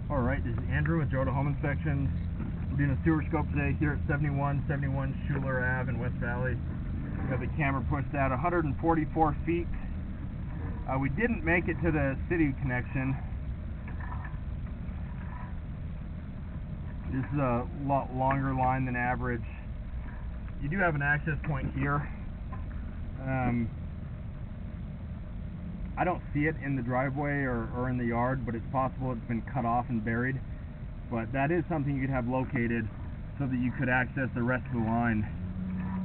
Alright, this is Andrew with Joda Home Inspections. We're doing a sewer scope today here at 7171 Schuler Ave in West Valley. We have the camera pushed out 144 feet. We didn't make it to the city connection. This is a lot longer line than average. You do have an access point here. I don't see it in the driveway or in the yard, but it's possible it's been cut off and buried. But that is something you could have located so that you could access the rest of the line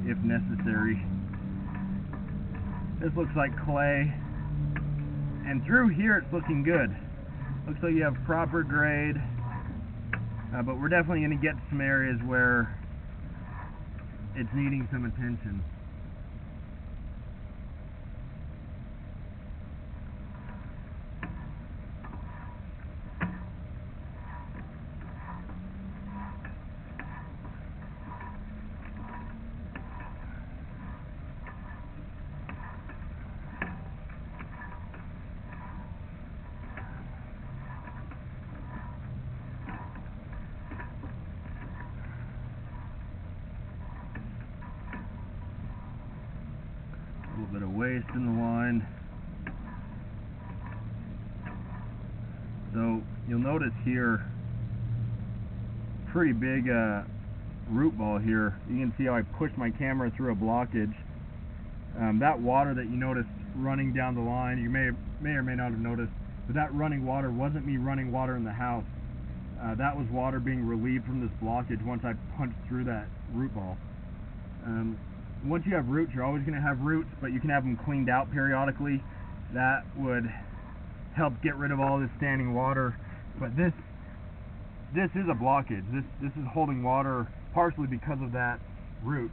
if necessary. This looks like clay, and through here it's looking good. Looks like you have proper grade, but we're definitely going to get some areas where it's needing some attention. A little bit of waste in the line. So you'll notice here, pretty big root ball here. You can see how I pushed my camera through a blockage. That water that you noticed running down the line, you may or may not have noticed, but that running water wasn't me running water in the house. That was water being relieved from this blockage once I punched through that root ball. Once you have roots, you're always going to have roots, but you can have them cleaned out periodically. That would help get rid of all this standing water. But this is a blockage. This is holding water partially because of that root.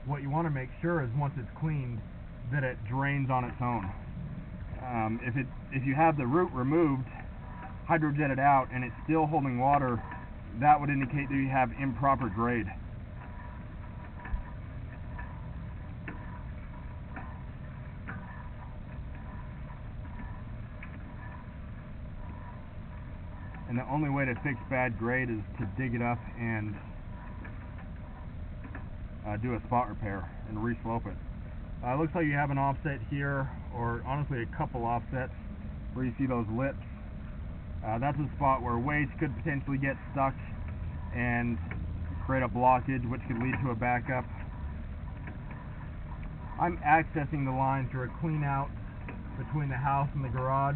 What you want to make sure is once it's cleaned that it drains on its own. If you have the root removed, hydrojetted out, and it's still holding water, that would indicate that you have improper grade. And the only way to fix bad grade is to dig it up and do a spot repair and re-slope it. Looks like you have an offset here, or honestly a couple offsets where you see those lips. That's a spot where waste could potentially get stuck and create a blockage, which could lead to a backup. I'm accessing the line through a clean out between the house and the garage.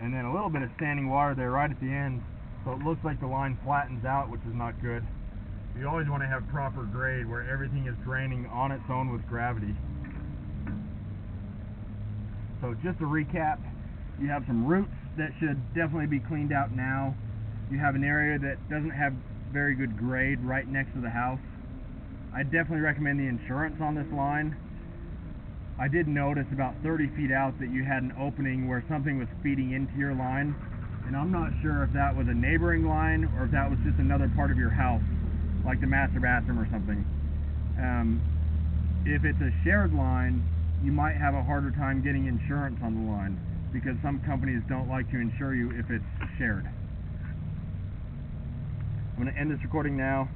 And then a little bit of standing water there right at the end, so it looks like the line flattens out, which is not good. You always want to have proper grade where everything is draining on its own with gravity. So just to recap, you have some roots that should definitely be cleaned out now. You have an area that doesn't have very good grade right next to the house. I definitely recommend the insurance on this line. I did notice about 30 feet out that you had an opening where something was feeding into your line, and I'm not sure if that was a neighboring line or if that was just another part of your house, like the master bathroom or something. If it's a shared line, you might have a harder time getting insurance on the line because some companies don't like to insure you if it's shared. I'm going to end this recording now.